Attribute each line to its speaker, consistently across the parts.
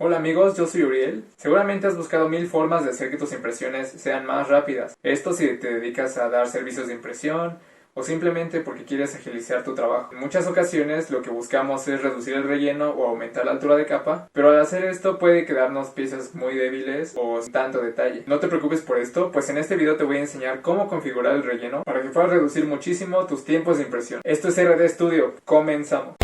Speaker 1: Hola amigos, yo soy Uriel. Seguramente has buscado mil formas de hacer que tus impresiones sean más rápidas. Esto si te dedicas a dar servicios de impresión o simplemente porque quieres agilizar tu trabajo. En muchas ocasiones lo que buscamos es reducir el relleno o aumentar la altura de capa, pero al hacer esto puede quedarnos piezas muy débiles o sin tanto detalle. No te preocupes por esto, pues en este video te voy a enseñar cómo configurar el relleno para que puedas reducir muchísimo tus tiempos de impresión. Esto es RD Studio, comenzamos.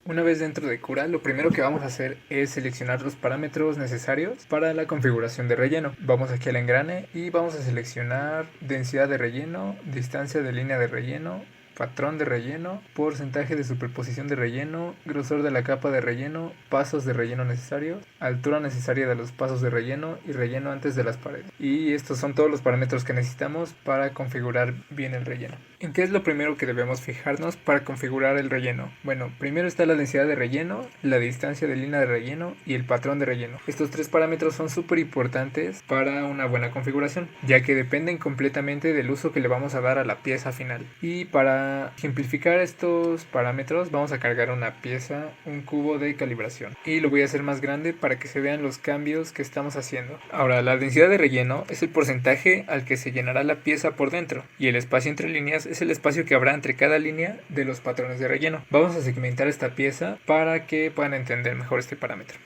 Speaker 1: Una vez dentro de Cura, lo primero que vamos a hacer es seleccionar los parámetros necesarios para la configuración de relleno. Vamos aquí al engrane y vamos a seleccionar densidad de relleno, distancia de línea de relleno, patrón de relleno, porcentaje de superposición de relleno, grosor de la capa de relleno, pasos de relleno necesarios, altura necesaria de los pasos de relleno y relleno antes de las paredes. Y estos son todos los parámetros que necesitamos para configurar bien el relleno. ¿En qué es lo primero que debemos fijarnos para configurar el relleno? Bueno, primero está la densidad de relleno, la distancia de línea de relleno y el patrón de relleno. Estos tres parámetros son súper importantes para una buena configuración, ya que dependen completamente del uso que le vamos a dar a la pieza final. Y para ejemplificar estos parámetros vamos a cargar una pieza, un cubo de calibración. Y lo voy a hacer más grande para que se vean los cambios que estamos haciendo. Ahora, la densidad de relleno es el porcentaje al que se llenará la pieza por dentro. Y el espacio entre líneas es el espacio que habrá entre cada línea de los patrones de relleno. Vamos a segmentar esta pieza para que puedan entender mejor este parámetro.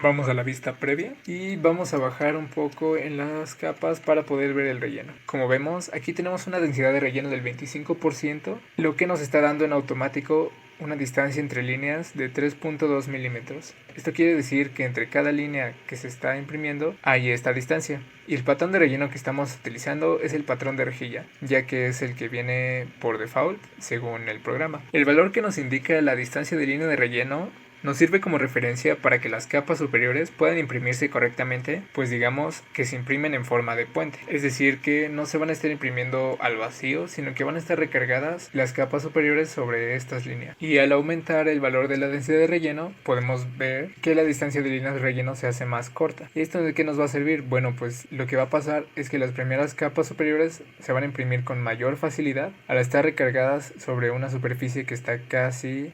Speaker 1: Vamos a la vista previa y vamos a bajar un poco en las capas para poder ver el relleno. Como vemos, aquí tenemos una densidad de relleno del 25%, lo que nos está dando en automático una distancia entre líneas de 3.2 milímetros. Esto quiere decir que entre cada línea que se está imprimiendo hay esta distancia. Y el patrón de relleno que estamos utilizando es el patrón de rejilla, ya que es el que viene por default según el programa. El valor que nos indica la distancia de línea de relleno nos sirve como referencia para que las capas superiores puedan imprimirse correctamente, pues digamos que se imprimen en forma de puente. Es decir, que no se van a estar imprimiendo al vacío, sino que van a estar recargadas las capas superiores sobre estas líneas. Y al aumentar el valor de la densidad de relleno, podemos ver que la distancia de líneas de relleno se hace más corta. ¿Y esto de qué nos va a servir? Bueno, pues lo que va a pasar es que las primeras capas superiores se van a imprimir con mayor facilidad al estar recargadas sobre una superficie que está casi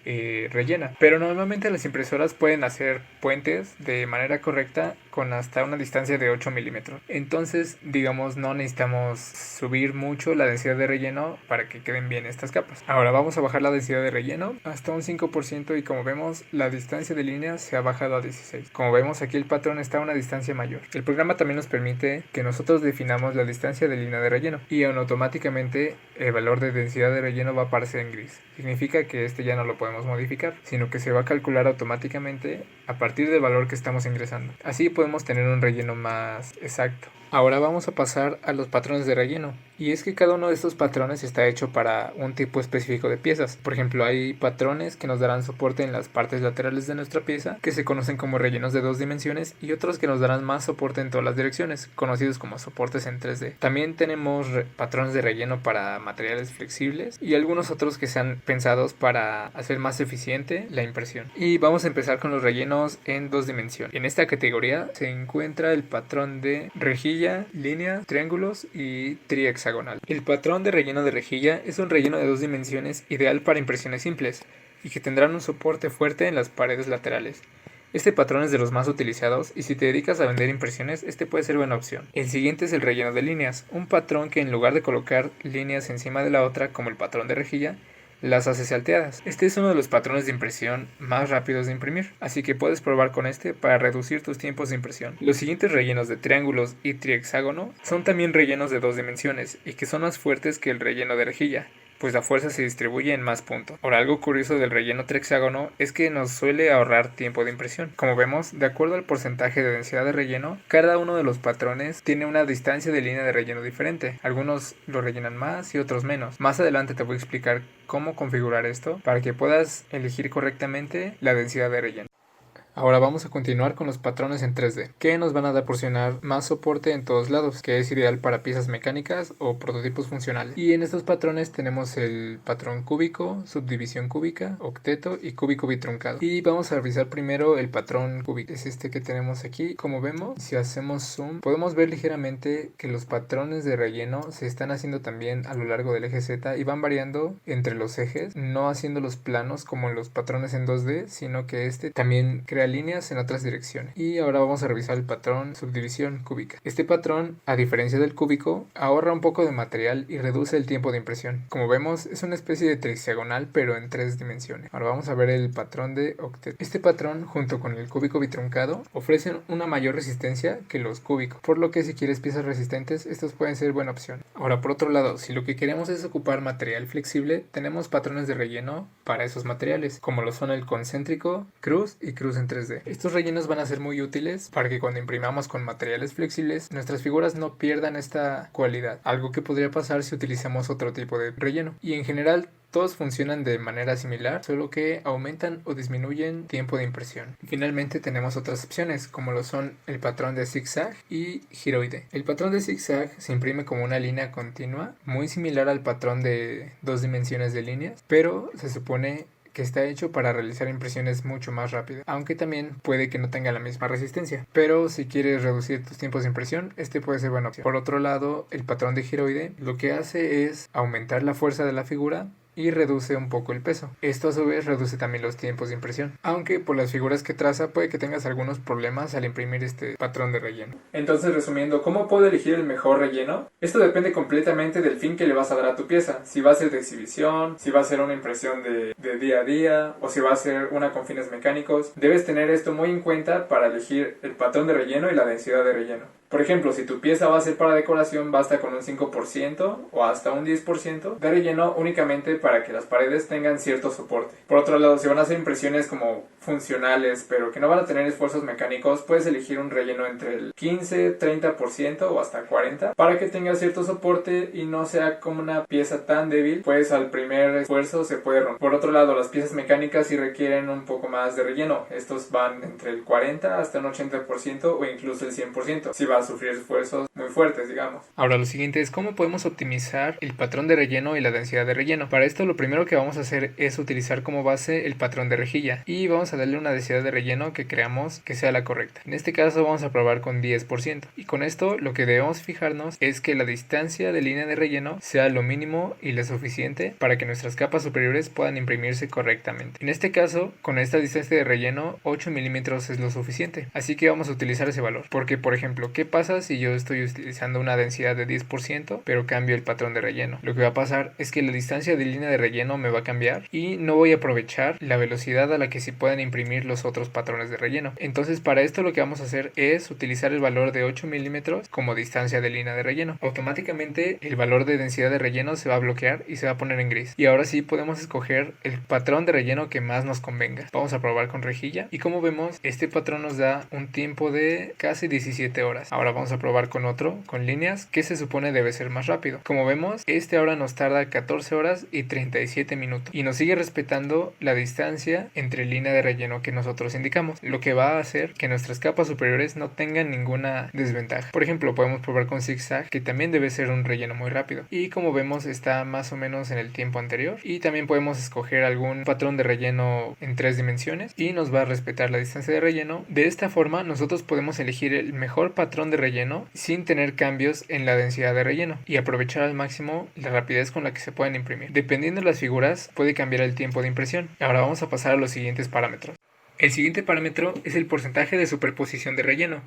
Speaker 1: rellena. Pero normalmente las impresoras pueden hacer puentes de manera correcta con hasta una distancia de 8 milímetros. Entonces, digamos, no necesitamos subir mucho la densidad de relleno para que queden bien estas capas. Ahora vamos a bajar la densidad de relleno hasta un 5% y como vemos, la distancia de línea se ha bajado a 16. Como vemos, aquí el patrón está a una distancia mayor. El programa también nos permite que nosotros definamos la distancia de línea de relleno y automáticamente el valor de densidad de relleno va a aparecer en gris. Significa que este ya no lo podemos modificar, sino que se va a calcular automáticamente a partir del valor que estamos ingresando. Así podemos tener un relleno más exacto. Ahora vamos a pasar a los patrones de relleno. Y es que cada uno de estos patrones está hecho para un tipo específico de piezas. Por ejemplo, hay patrones que nos darán soporte en las partes laterales de nuestra pieza, que se conocen como rellenos de 2 dimensiones, y otros que nos darán más soporte en todas las direcciones, conocidos como soportes en 3D. También tenemos patrones de relleno para materiales flexibles y algunos otros que sean pensados para hacer más eficiente la impresión. Y vamos a empezar con los rellenos en 2 dimensiones. En esta categoría se encuentra el patrón de rejilla, línea, triángulos y trihexagonal. El patrón de relleno de rejilla es un relleno de 2 dimensiones ideal para impresiones simples y que tendrán un soporte fuerte en las paredes laterales. Este patrón es de los más utilizados y si te dedicas a vender impresiones, este puede ser buena opción. El siguiente es el relleno de líneas, un patrón que en lugar de colocar líneas encima de la otra como el patrón de rejilla, las hace salteadas. Este es uno de los patrones de impresión más rápidos de imprimir, así que puedes probar con este para reducir tus tiempos de impresión. Los siguientes rellenos de triángulos y trihexágono son también rellenos de 2 dimensiones y que son más fuertes que el relleno de rejilla, pues la fuerza se distribuye en más puntos. Ahora, algo curioso del relleno trihexágono es que nos suele ahorrar tiempo de impresión. Como vemos, de acuerdo al porcentaje de densidad de relleno, cada uno de los patrones tiene una distancia de línea de relleno diferente. Algunos lo rellenan más y otros menos. Más adelante te voy a explicar cómo configurar esto para que puedas elegir correctamente la densidad de relleno. Ahora vamos a continuar con los patrones en 3D, que nos van a proporcionar más soporte en todos lados, que es ideal para piezas mecánicas o prototipos funcionales. Y en estos patrones tenemos el patrón cúbico, subdivisión cúbica, octeto y cúbico bitruncado. Y vamos a revisar primero el patrón cúbico, es este que tenemos aquí. Como vemos, si hacemos zoom, podemos ver ligeramente que los patrones de relleno se están haciendo también a lo largo del eje Z y van variando entre los ejes, no haciéndolos planos como en los patrones en 2D, sino que este también crea crea líneas en otras direcciones. Y ahora vamos a revisar el patrón subdivisión cúbica. Este patrón, a diferencia del cúbico, ahorra un poco de material y reduce el tiempo de impresión. Como vemos, es una especie de trihexagonal pero en 3 dimensiones. Ahora vamos a ver el patrón de octeto. Este patrón, junto con el cúbico bitruncado, ofrecen una mayor resistencia que los cúbicos, por lo que si quieres piezas resistentes, estos pueden ser buena opción. Ahora, por otro lado, si lo que queremos es ocupar material flexible, tenemos patrones de relleno para esos materiales, como lo son el concéntrico, cruz y cruz en 3D. Estos rellenos van a ser muy útiles para que cuando imprimamos con materiales flexibles, nuestras figuras no pierdan esta cualidad, algo que podría pasar si utilizamos otro tipo de relleno. Y en general, todos funcionan de manera similar, solo que aumentan o disminuyen tiempo de impresión. Finalmente tenemos otras opciones, como lo son el patrón de zigzag y giroide. El patrón de zigzag se imprime como una línea continua, muy similar al patrón de 2 dimensiones de líneas, pero se supone que está hecho para realizar impresiones mucho más rápidas, aunque también puede que no tenga la misma resistencia. Pero si quieres reducir tus tiempos de impresión, este puede ser buena opción. Por otro lado, el patrón de giroide lo que hace es aumentar la fuerza de la figura y reduce un poco el peso. Esto a su vez reduce también los tiempos de impresión, aunque por las figuras que traza puede que tengas algunos problemas al imprimir este patrón de relleno. Entonces, resumiendo, ¿cómo puedo elegir el mejor relleno? Esto depende completamente del fin que le vas a dar a tu pieza, si va a ser de exhibición, si va a ser una impresión de día a día o si va a ser una con fines mecánicos. Debes tener esto muy en cuenta para elegir el patrón de relleno y la densidad de relleno. Por ejemplo, si tu pieza va a ser para decoración, basta con un 5% o hasta un 10% de relleno únicamente para que las paredes tengan cierto soporte. Por otro lado, si van a hacer impresiones como funcionales, pero que no van a tener esfuerzos mecánicos, puedes elegir un relleno entre el 15, 30% o hasta 40% para que tenga cierto soporte y no sea como una pieza tan débil, pues al primer esfuerzo se puede romper. Por otro lado, las piezas mecánicas sí requieren un poco más de relleno. Estos van entre el 40 hasta un 80% o incluso el 100%. Si va a sufrir esfuerzos muy fuertes, digamos. Ahora lo siguiente es cómo podemos optimizar el patrón de relleno y la densidad de relleno. Para esto lo primero que vamos a hacer es utilizar como base el patrón de rejilla y vamos a darle una densidad de relleno que creamos que sea la correcta. En este caso vamos a probar con 10% y con esto lo que debemos fijarnos es que la distancia de línea de relleno sea lo mínimo y lo suficiente para que nuestras capas superiores puedan imprimirse correctamente. En este caso, con esta distancia de relleno 8 milímetros es lo suficiente, así que vamos a utilizar ese valor, porque por ejemplo, ¿qué pasa si yo estoy utilizando una densidad de 10% pero cambio el patrón de relleno? Lo que va a pasar es que la distancia de línea de relleno me va a cambiar y no voy a aprovechar la velocidad a la que se pueden imprimir los otros patrones de relleno. Entonces, para esto lo que vamos a hacer es utilizar el valor de 8 milímetros como distancia de línea de relleno. Automáticamente el valor de densidad de relleno se va a bloquear y se va a poner en gris. Y ahora sí podemos escoger el patrón de relleno que más nos convenga. Vamos a probar con rejilla y como vemos, este patrón nos da un tiempo de casi 17 horas. Ahora vamos a probar con otro, con líneas, que se supone debe ser más rápido. Como vemos, este ahora nos tarda 14 horas y 37 minutos y nos sigue respetando la distancia entre línea de relleno que nosotros indicamos, lo que va a hacer que nuestras capas superiores no tengan ninguna desventaja. Por ejemplo, podemos probar con zigzag, que también debe ser un relleno muy rápido y como vemos está más o menos en el tiempo anterior, y también podemos escoger algún patrón de relleno en 3 dimensiones y nos va a respetar la distancia de relleno. De esta forma nosotros podemos elegir el mejor patrón de relleno sin tener cambios en la densidad de relleno y aprovechar al máximo la rapidez con la que se pueden imprimir. Dependiendo de las figuras puede cambiar el tiempo de impresión. Ahora vamos a pasar a los siguientes parámetros. El siguiente parámetro es el porcentaje de superposición de relleno.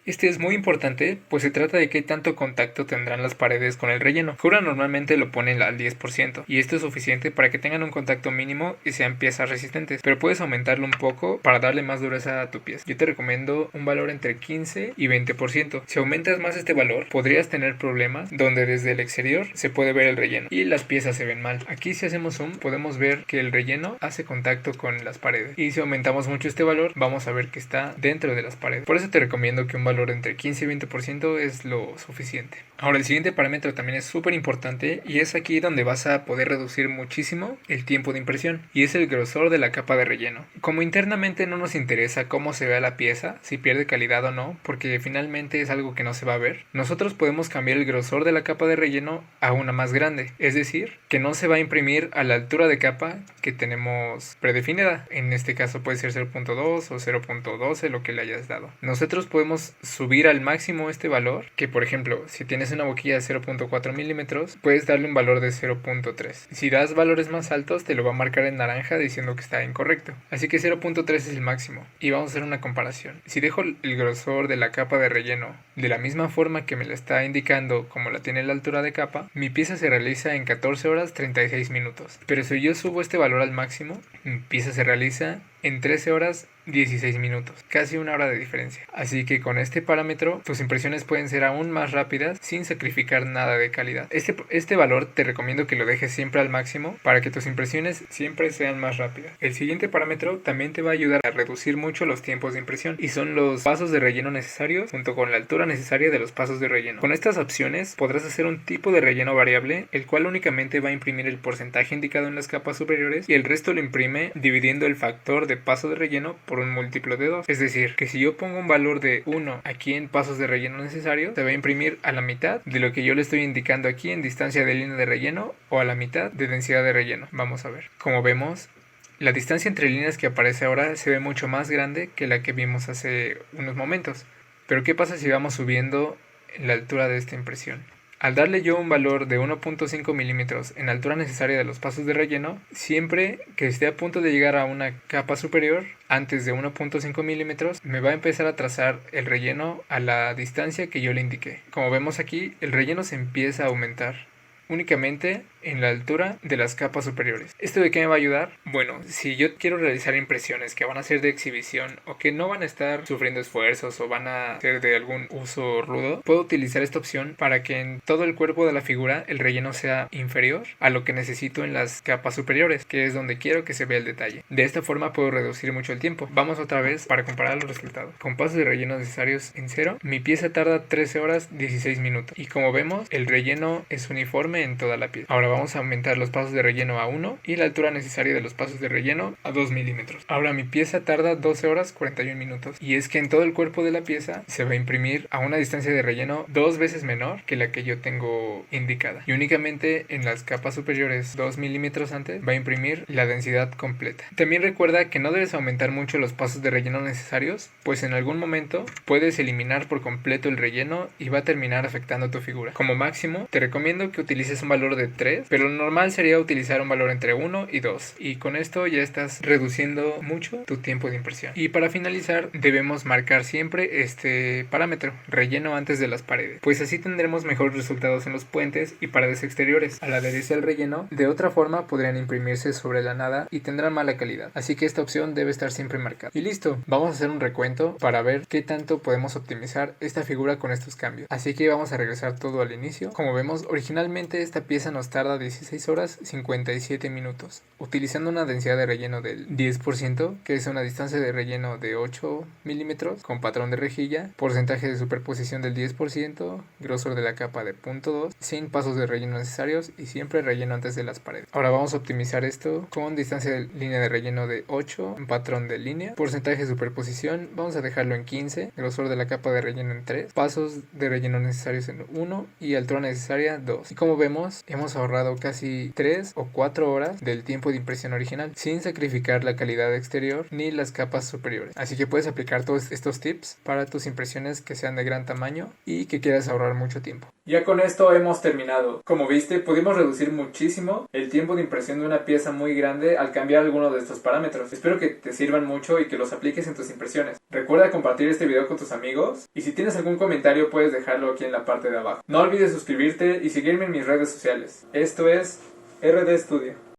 Speaker 1: Este es muy importante, pues se trata de qué tanto contacto tendrán las paredes con el relleno. Cura normalmente lo pone al 10%, y esto es suficiente para que tengan un contacto mínimo y sean piezas resistentes, pero puedes aumentarlo un poco para darle más dureza a tu pieza. Yo te recomiendo un valor entre 15 y 20%. Si aumentas más este valor, podrías tener problemas donde desde el exterior se puede ver el relleno y las piezas se ven mal. Aquí si hacemos zoom, podemos ver que el relleno hace contacto con las paredes, y si aumentamos mucho este valor, vamos a ver que está dentro de las paredes. Por eso te recomiendo que un valor entre 15 y 20% es lo suficiente. Ahora el siguiente parámetro también es súper importante y es aquí donde vas a poder reducir muchísimo el tiempo de impresión, y es el grosor de la capa de relleno. Como internamente no nos interesa cómo se vea la pieza, si pierde calidad o no, porque finalmente es algo que no se va a ver, nosotros podemos cambiar el grosor de la capa de relleno a una más grande, es decir, que no se va a imprimir a la altura de capa que tenemos predefinida. En este caso puede ser 0.2 o 0.12, lo que le hayas dado. Nosotros podemos subir al máximo este valor, que por ejemplo, si tienes una boquilla de 0.4 milímetros, puedes darle un valor de 0.3. Si das valores más altos, te lo va a marcar en naranja diciendo que está incorrecto. Así que 0.3 es el máximo. Y vamos a hacer una comparación. Si dejo el grosor de la capa de relleno de la misma forma que me la está indicando como la tiene la altura de capa, mi pieza se realiza en 14 horas 36 minutos. Pero si yo subo este valor al máximo, mi pieza se realiza en 13 horas 16 minutos, casi una hora de diferencia. Así que con este parámetro tus impresiones pueden ser aún más rápidas sin sacrificar nada de calidad. Este valor te recomiendo que lo dejes siempre al máximo para que tus impresiones siempre sean más rápidas. El siguiente parámetro también te va a ayudar a reducir mucho los tiempos de impresión y son los pasos de relleno necesarios junto con la altura necesaria de los pasos de relleno. Con estas opciones podrás hacer un tipo de relleno variable, el cual únicamente va a imprimir el porcentaje indicado en las capas superiores y el resto lo imprime dividiendo el factor de paso de relleno por un múltiplo de 2. Es decir, que si yo pongo un valor de 1 aquí en pasos de relleno necesarios, se va a imprimir a la mitad de lo que yo le estoy indicando aquí en distancia de línea de relleno o a la mitad de densidad de relleno. Vamos a ver. Como vemos, la distancia entre líneas que aparece ahora se ve mucho más grande que la que vimos hace unos momentos. Pero ¿qué pasa si vamos subiendo la altura de esta impresión? Al darle yo un valor de 1.5 milímetros en altura necesaria de los pasos de relleno, siempre que esté a punto de llegar a una capa superior, antes de 1.5 milímetros, me va a empezar a trazar el relleno a la distancia que yo le indiqué. Como vemos aquí, el relleno se empieza a aumentar únicamente en la altura de las capas superiores. ¿Esto de qué me va a ayudar? Bueno, si yo quiero realizar impresiones que van a ser de exhibición o que no van a estar sufriendo esfuerzos o van a ser de algún uso rudo, puedo utilizar esta opción para que en todo el cuerpo de la figura el relleno sea inferior a lo que necesito en las capas superiores, que es donde quiero que se vea el detalle. De esta forma puedo reducir mucho el tiempo. Vamos otra vez para comparar los resultados. Con pasos de relleno necesarios en 0, mi pieza tarda 13 horas 16 minutos. Y como vemos, el relleno es uniforme en toda la pieza. Ahora vamos a aumentar los pasos de relleno a 1 y la altura necesaria de los pasos de relleno a 2 milímetros. Ahora mi pieza tarda 12 horas 41 minutos. Y es que en todo el cuerpo de la pieza se va a imprimir a una distancia de relleno 2 veces menor que la que yo tengo indicada. Y únicamente en las capas superiores 2 milímetros antes va a imprimir la densidad completa. También recuerda que no debes aumentar mucho los pasos de relleno necesarios, pues en algún momento puedes eliminar por completo el relleno y va a terminar afectando tu figura. Como máximo, te recomiendo que utilices un valor de 3, pero lo normal sería utilizar un valor entre 1 y 2. Y con esto ya estás reduciendo mucho tu tiempo de impresión. Y para finalizar, debemos marcar siempre este parámetro, relleno antes de las paredes, pues así tendremos mejores resultados en los puentes y paredes exteriores. Al adherirse al relleno, de otra forma podrían imprimirse sobre la nada y tendrán mala calidad. Así que esta opción debe estar siempre marcada. Y listo, vamos a hacer un recuento para ver qué tanto podemos optimizar esta figura con estos cambios. Así que vamos a regresar todo al inicio. Como vemos, originalmente esta pieza nos tarda 16 horas 57 minutos, utilizando una densidad de relleno del 10%, que es una distancia de relleno de 8 milímetros, con patrón de rejilla, porcentaje de superposición del 10%, grosor de la capa de 0.2, sin pasos de relleno necesarios y siempre relleno antes de las paredes. Ahora vamos a optimizar esto con distancia de línea de relleno de 8, un patrón de línea, porcentaje de superposición, vamos a dejarlo en 15, grosor de la capa de relleno en 3, pasos de relleno necesarios en 1 y altura necesaria 2. Y como vemos, hemos ahorrado casi 3 o 4 horas del tiempo de impresión original sin sacrificar la calidad exterior ni las capas superiores. Así que puedes aplicar todos estos tips para tus impresiones que sean de gran tamaño y que quieras ahorrar mucho tiempo. Ya con esto hemos terminado. Como viste, pudimos reducir muchísimo el tiempo de impresión de una pieza muy grande al cambiar alguno de estos parámetros. Espero que te sirvan mucho y que los apliques en tus impresiones. Recuerda compartir este video con tus amigos y si tienes algún comentario puedes dejarlo aquí en la parte de abajo. No olvides suscribirte y seguirme en mis redes sociales. Esto es RD Studio.